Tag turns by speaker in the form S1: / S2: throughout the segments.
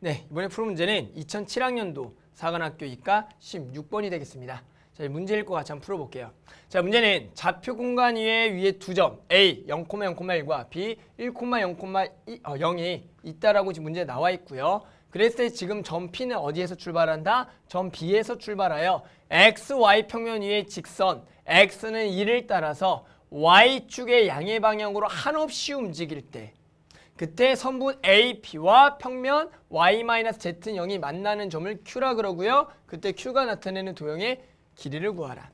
S1: 네, 이번에 풀 문제는 2007학년도 사관학교 이과 16번이 되겠습니다. 자, 문제 읽고 같이 한번 풀어볼게요. 자, 문제는 좌표 공간 위에 두 점 A 0,0,1과 B 1,0,0이 있다라고 지금 문제에 나와 있고요. 그랬을 때 지금 점 P는 어디에서 출발한다? 점 B에서 출발하여 X, Y 평면 위의 직선 X는 1을 따라서 Y축의 양의 방향으로 한없이 움직일 때 그때 선분 A, B와 평면 Y-Z는 0이 만나는 점을 Q라 그러고요. 그때 Q가 나타내는 도형의 길이를 구하라.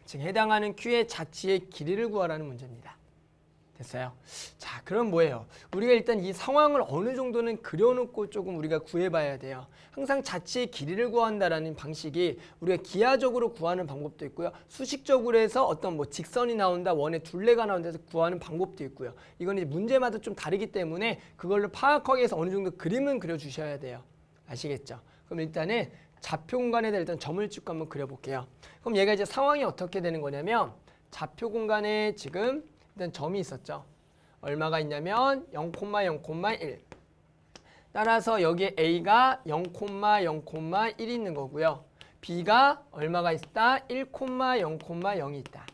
S1: 즉 해당하는 Q의 자치의 길이를 구하라는 문제입니다. 됐어요? 자, 그럼 뭐예요? 우리가 일단 이 상황을 어느 정도는 그려놓고 조금 우리가 구해봐야 돼요. 항상 자치의 길이를 구한다라는 방식이 우리가 기하적으로 구하는 방법도 있고요. 수식적으로 해서 어떤 뭐 직선이 나온다, 원의 둘레가 나온다 해서 구하는 방법도 있고요. 이건 이제 문제마다 좀 다르기 때문에 그걸로 파악하기 위해서 어느 정도 그림은 그려주셔야 돼요. 아시겠죠? 그럼 일단은 좌표 공간에다 일단 점을 찍고 한번 그려볼게요. 그럼 얘가 이제 상황이 어떻게 되는 거냐면 좌표 공간에 지금 일단 점이 있었죠. 얼마가 있냐면 0,0,1. 따라서 여기에 A가 0,0,1이 있는 거고요. B가 얼마가 있다? 1,0,0이 있다.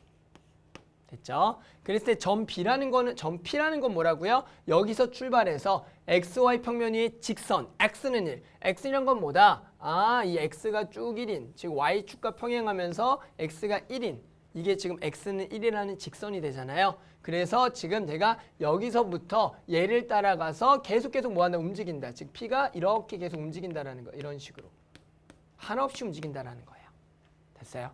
S1: 됐죠? 그랬을 때 점 B라는 거는 점 P라는 건 뭐라고요? 여기서 출발해서 XY 평면 위의 직선 X는 1. X이란 건 뭐다? 아, 이 X가 쭉 1인. 즉 Y축과 평행하면서 X가 1인. 이게 지금 X는 1이라는 직선이 되잖아요. 그래서 지금 내가 여기서부터 얘를 따라가서 계속 뭐한다? 움직인다. 즉 P가 이렇게 계속 움직인다라는 거. 이런 식으로. 한없이 움직인다라는 거예요. 됐어요?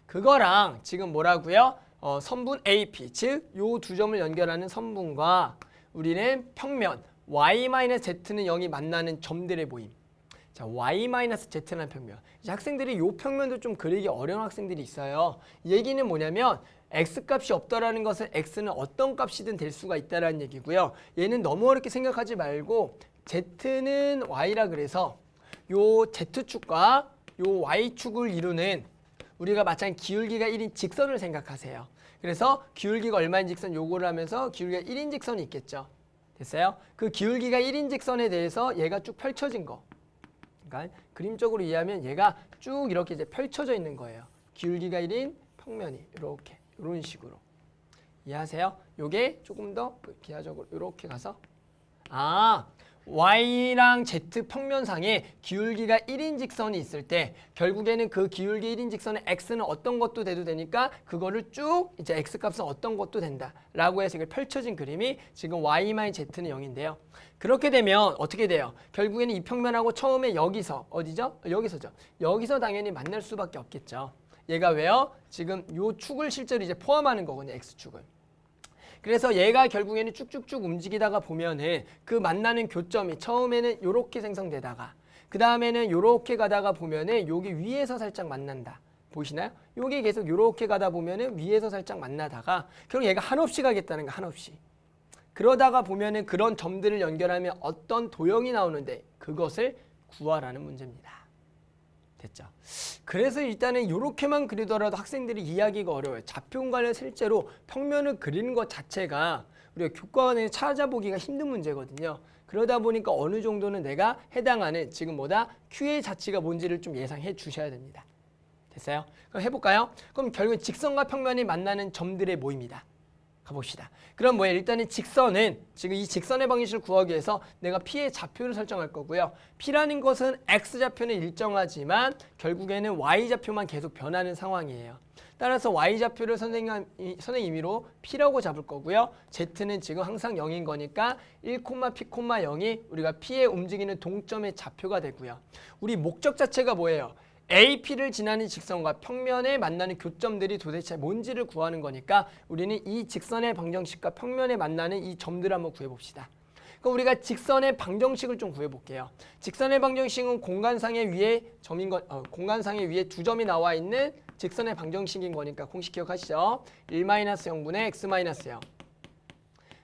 S1: 그거랑 지금 뭐라고요? 선분 AP, 즉 요 두 점을 연결하는 선분과 우리는 평면 Y-Z는 0이 만나는 점들의 모임. 자, Y-Z라는 평면. 이제 학생들이 요 평면도 좀 그리기 어려운 학생들이 있어요. 이 얘기는 뭐냐면 X값이 없다라는 것은 X는 어떤 값이든 될 수가 있다라는 얘기고요. 얘는 너무 어렵게 생각하지 말고 Z는 Y라 그래서 요 Z축과 요 Y축을 이루는 우리가 마찬가지 기울기가 1인 직선을 생각하세요. 그래서 기울기가 얼마인 직선 요거를 하면서 기울기가 1인 직선이 있겠죠. 됐어요? 그 기울기가 1인 직선에 대해서 얘가 쭉 펼쳐진 거. 그러니까 그림적으로 이해하면 얘가 쭉 이렇게 이제 펼쳐져 있는 거예요. 기울기가 1인 평면이 이렇게 이런 식으로. 이해하세요? 요게 조금 더 기하적으로 이렇게 가서 Y랑 Z 평면상에 기울기가 1인 직선이 있을 때 결국에는 그 기울기 1인 직선의 X는 어떤 것도 돼도 되니까 그거를 쭉 이제 X값은 어떤 것도 된다라고 해서 이걸 펼쳐진 그림이 지금 Y-Z는 0인데요. 그렇게 되면 어떻게 돼요? 결국에는 이 평면하고 처음에 여기서 어디죠? 여기서죠. 여기서 당연히 만날 수밖에 없겠죠. 얘가 왜요? 지금 요 축을 실제로 이제 포함하는 거거든요. X축을. 그래서 얘가 결국에는 쭉쭉쭉 움직이다가 보면은 그 만나는 교점이 처음에는 요렇게 생성되다가 그 다음에는 요렇게 가다가 보면은 여기 위에서 살짝 만난다. 보이시나요? 요게 계속 요렇게 가다 보면은 위에서 살짝 만나다가 결국 얘가 한없이 가겠다는 거 한없이. 그러다가 보면은 그런 점들을 연결하면 어떤 도형이 나오는데 그것을 구하라는 문제입니다. 됐죠? 그래서 일단은 이렇게만 그리더라도 학생들이 이해하기가 어려워요. 좌표 공간을 실제로 평면을 그리는 것 자체가 우리가 교과관에 찾아보기가 힘든 문제거든요. 그러다 보니까 어느 정도는 내가 해당하는 지금 뭐다? Q의 자치가 뭔지를 좀 예상해 주셔야 됩니다. 됐어요? 그럼 해볼까요? 그럼 결국 직선과 평면이 만나는 점들의 모임이다. 가봅시다. 그럼 뭐예요? 일단은 직선은 지금 이 직선의 방정식을 구하기 위해서 내가 P의 좌표를 설정할 거고요. P라는 것은 X좌표는 일정하지만 결국에는 Y좌표만 계속 변하는 상황이에요. 따라서 Y좌표를 선생님 임의로 P라고 잡을 거고요. Z는 지금 항상 0인 거니까 1,P,0이 우리가 P의 움직이는 동점의 좌표가 되고요. 우리 목적 자체가 뭐예요? AP를 지나는 직선과 평면에 만나는 교점들이 도대체 뭔지를 구하는 거니까 우리는 이 직선의 방정식과 평면에 만나는 이 점들을 한번 구해봅시다. 그럼 우리가 직선의 방정식을 좀 구해볼게요. 직선의 방정식은 공간상의 위에 공간상의 위에 두 점이 나와 있는 직선의 방정식인 거니까 공식 기억하시죠? 1-0분의 x-0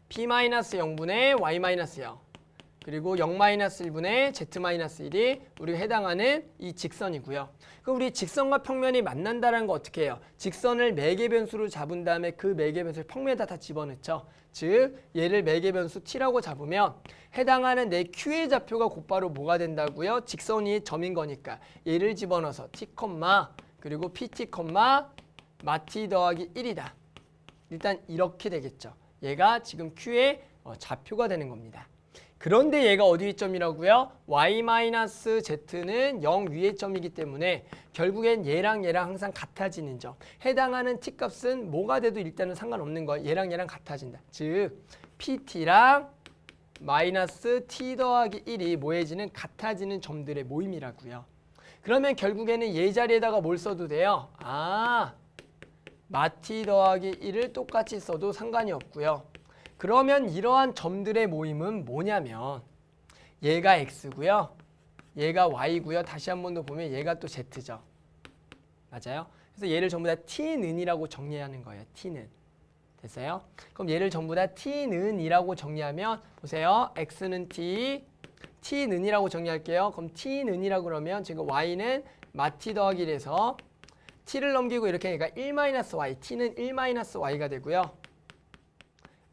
S1: P-0분의 y-0 그리고 0-1분의 z-1이 우리가 해당하는 이 직선이고요. 그럼 우리 직선과 평면이 만난다는 거 어떻게 해요? 직선을 매개변수로 잡은 다음에 그 매개변수를 평면에다 다 집어넣죠. 즉 얘를 매개변수 t라고 잡으면 해당하는 내 q의 좌표가 곧바로 뭐가 된다고요? 직선 위의 점인 거니까 얘를 집어넣어서 t, 그리고 pt, 마t 더하기 1이다. 일단 이렇게 되겠죠. 얘가 지금 q의 좌표가 되는 겁니다. 그런데 얘가 어디 위점이라고요? y-z는 0 위의 점이기 때문에 결국엔 얘랑 항상 같아지는 점. 해당하는 t 값은 뭐가 돼도 일단은 상관없는 거예요. 얘랑 같아진다. 즉 pt랑 마이너스 t 더하기 1이 뭐해지는 같아지는 점들의 모임이라고요. 그러면 결국에는 얘 자리에다가 뭘 써도 돼요? 마t 더하기 1을 똑같이 써도 상관이 없고요. 그러면 이러한 점들의 모임은 뭐냐면 얘가 x고요. 얘가 y고요. 다시 한 번 더 보면 얘가 또 z죠. 맞아요? 그래서 얘를 전부 다 t는이라고 정리하는 거예요. t는. 됐어요? 그럼 얘를 전부 다 t는이라고 정리하면 보세요. x는 t는이라고 정리할게요. 그럼 t는이라고 그러면 지금 y는 마t 더하기 1에서 t를 넘기고 이렇게 하니까 1-y, t는 1-y가 되고요.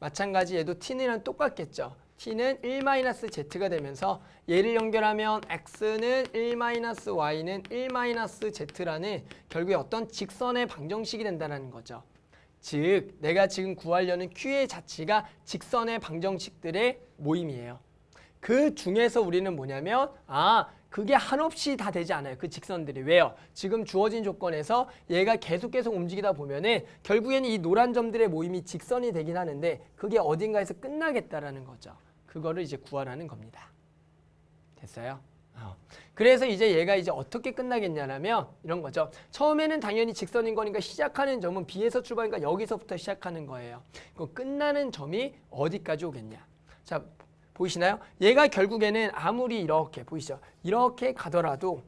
S1: 마찬가지 얘도 t는 똑같겠죠. t는 1-z가 되면서 얘를 연결하면 x는 1-y는 1-z라는 결국에 어떤 직선의 방정식이 된다는 거죠. 즉 내가 지금 구하려는 q의 자치가 직선의 방정식들의 모임이에요. 그 중에서 우리는 뭐냐면 그게 한없이 다 되지 않아요. 그 직선들이. 왜요? 지금 주어진 조건에서 얘가 계속 움직이다 보면은 결국에는 이 노란 점들의 모임이 직선이 되긴 하는데 그게 어딘가에서 끝나겠다라는 거죠. 그거를 이제 구하라는 겁니다. 됐어요? 그래서 이제 얘가 이제 어떻게 끝나겠냐면 이런 거죠. 처음에는 당연히 직선인 거니까 시작하는 점은 B에서 출발하니까 여기서부터 시작하는 거예요. 그럼 끝나는 점이 어디까지 오겠냐? 자, 보이시나요? 얘가 결국에는 아무리 이렇게 보이시죠? 이렇게 가더라도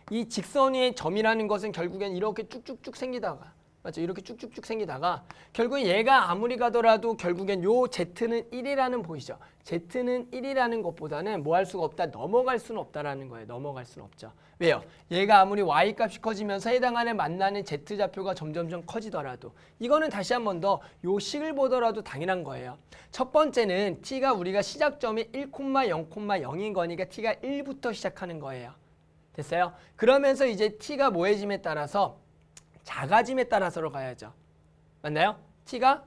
S1: 이 직선 위의 점이라는 것은 결국엔 이렇게 쭉쭉쭉 생기다가 맞죠? 이렇게 쭉쭉쭉 생기다가 결국엔 얘가 아무리 가더라도 결국엔 요 z는 1이라는 보이죠? z는 1이라는 것보다는 뭐 할 수가 없다? 넘어갈 수는 없다라는 거예요. 넘어갈 수는 없죠. 왜요? 얘가 아무리 y 값이 커지면서 해당하는 만나는 z 좌표가 점점점 커지더라도 이거는 다시 한 번 더 요 식을 보더라도 당연한 거예요. 첫 번째는 t가 우리가 시작점이 1,0,0인 거니까 t가 1부터 시작하는 거예요. 됐어요? 그러면서 이제 t가 뭐해짐에 따라서 작아짐에 따라서로 가야죠. 맞나요? t가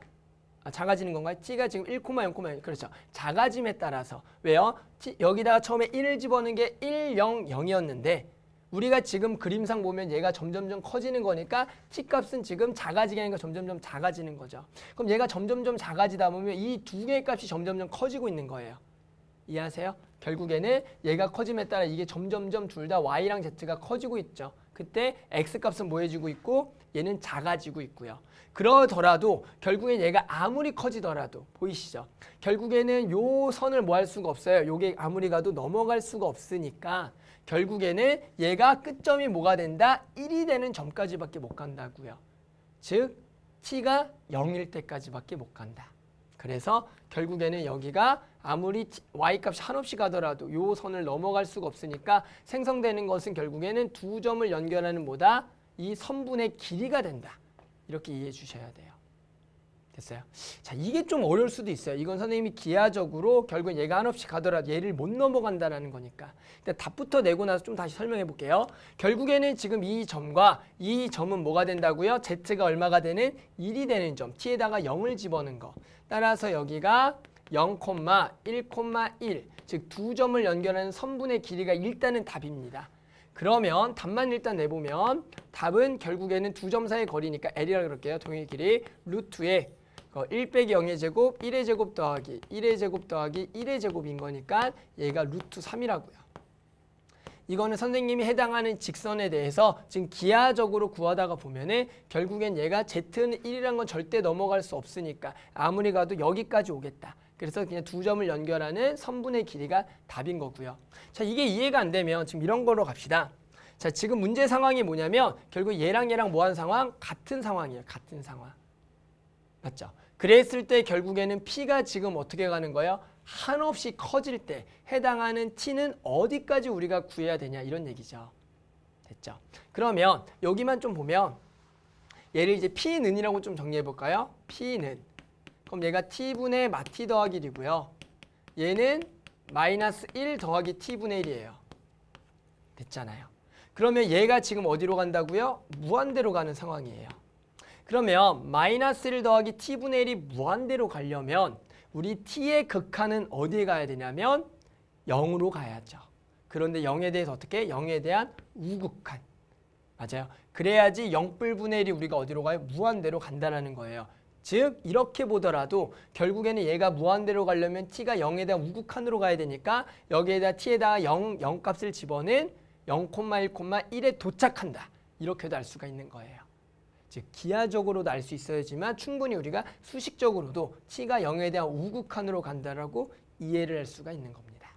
S1: 작아지는 건가요? t가 지금 1,0,0 그렇죠. 작아짐에 따라서. 왜요? 여기다가 처음에 1을 집어넣은 게 1, 0, 0이었는데 우리가 지금 그림상 보면 얘가 점점점 커지는 거니까 t 값은 지금 작아지게 하니까 점점점 작아지는 거죠. 그럼 얘가 점점점 작아지다 보면 이 두 개의 값이 점점점 커지고 있는 거예요. 이해하세요? 결국에는 얘가 커짐에 따라 이게 점점점 둘 다 y랑 z가 커지고 있죠. 그때 x값은 뭐해지고 있고 얘는 작아지고 있고요. 그러더라도 결국엔 얘가 아무리 커지더라도 보이시죠? 결국에는 요 선을 뭐 할 수가 없어요. 요게 아무리 가도 넘어갈 수가 없으니까 결국에는 얘가 끝점이 뭐가 된다? 1이 되는 점까지밖에 못 간다고요. 즉 t가 0일 때까지밖에 못 간다. 그래서 결국에는 여기가 아무리 y값이 한없이 가더라도 요 선을 넘어갈 수가 없으니까 생성되는 것은 결국에는 두 점을 연결하는 뭐다? 이 선분의 길이가 된다. 이렇게 이해해 주셔야 돼요. 됐어요? 자, 이게 좀 어려울 수도 있어요. 이건 선생님이 기하적으로 결국 얘가 한없이 가더라도 얘를 못 넘어간다라는 거니까. 근데 답부터 내고 나서 좀 다시 설명해 볼게요. 결국에는 지금 이 점과 이 점은 뭐가 된다고요? z가 얼마가 되는? 1이 되는 점. t에다가 0을 집어넣은 거. 따라서 여기가 0,1,1 즉 두 점을 연결하는 선분의 길이가 일단은 답입니다. 그러면 답만 일단 내보면 답은 결국에는 두 점 사이의 거리니까 L이라고 그럴게요. 동의 길이 루트에 1 빼기 0의 제곱 1의 제곱 더하기 1의 제곱 더하기 1의 제곱인 거니까 얘가 루트 3이라고요. 이거는 선생님이 해당하는 직선에 대해서 지금 기하적으로 구하다가 보면은 결국엔 얘가 z는 1이란 건 절대 넘어갈 수 없으니까 아무리 가도 여기까지 오겠다. 그래서 그냥 두 점을 연결하는 선분의 길이가 답인 거고요. 자, 이게 이해가 안 되면 지금 이런 거로 갑시다. 자, 지금 문제 상황이 뭐냐면 결국 얘랑 뭐 하는 상황? 같은 상황이에요. 같은 상황. 맞죠? 그랬을 때 결국에는 P가 지금 어떻게 가는 거예요? 한없이 커질 때 해당하는 t는 어디까지 우리가 구해야 되냐 이런 얘기죠. 됐죠? 그러면 여기만 좀 보면 얘를 이제 p는이라고 좀 정리해 볼까요? p는 그럼 얘가 t분의 마t 더하기 1이고요. 얘는 마이너스 1 더하기 t분의 1이에요. 됐잖아요. 그러면 얘가 지금 어디로 간다고요? 무한대로 가는 상황이에요. 그러면 마이너스 1 더하기 t분의 1이 무한대로 가려면 우리 t의 극한은 어디에 가야 되냐면 0으로 가야죠. 그런데 0에 대해서 어떻게? 0에 대한 우극한. 맞아요. 그래야지 0분의 1이 우리가 어디로 가요? 무한대로 간다는 거예요. 즉 이렇게 보더라도 결국에는 얘가 무한대로 가려면 t가 0에 대한 우극한으로 가야 되니까 여기에다 t에다가 0 값을 집어넣은 0,1,1에 도착한다. 이렇게도 알 수가 있는 거예요. 즉 기하적으로도 알 수 있어야지만 충분히 우리가 수식적으로도 t가 0에 대한 우극한으로 간다라고 이해를 할 수가 있는 겁니다.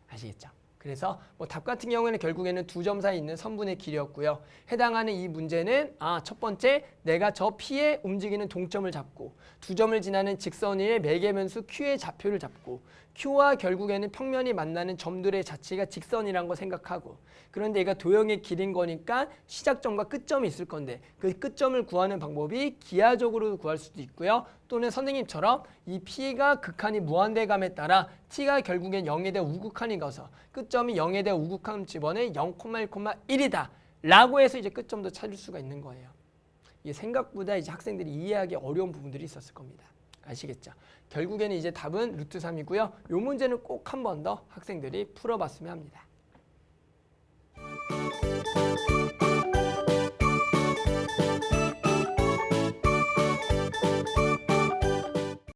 S1: 아시겠죠? 그래서 답 같은 경우에는 결국에는 두 점 사이에 있는 선분의 길이었고요. 해당하는 이 문제는 첫 번째 내가 저 P의 움직이는 동점을 잡고 두 점을 지나는 직선 위의 매개변수 Q의 좌표를 잡고 Q와 결국에는 평면이 만나는 점들의 자체가 직선이란 거 생각하고 그런데 얘가 도형의 길인 거니까 시작점과 끝점이 있을 건데 그 끝점을 구하는 방법이 기하적으로 구할 수도 있고요. 또는 선생님처럼 이 P가 극한이 무한대감에 따라 T가 결국엔 0에 대한 우극한이 가서 끝점이 0에 대한 우극한 집어넣은 0,1,1이다 라고 해서 이제 끝점도 찾을 수가 있는 거예요. 이게 생각보다 이제 학생들이 이해하기 어려운 부분들이 있었을 겁니다. 아시겠죠? 결국에는 이제 답은 루트 3이고요. 이 문제는 꼭 한 번 더 학생들이 풀어봤으면 합니다.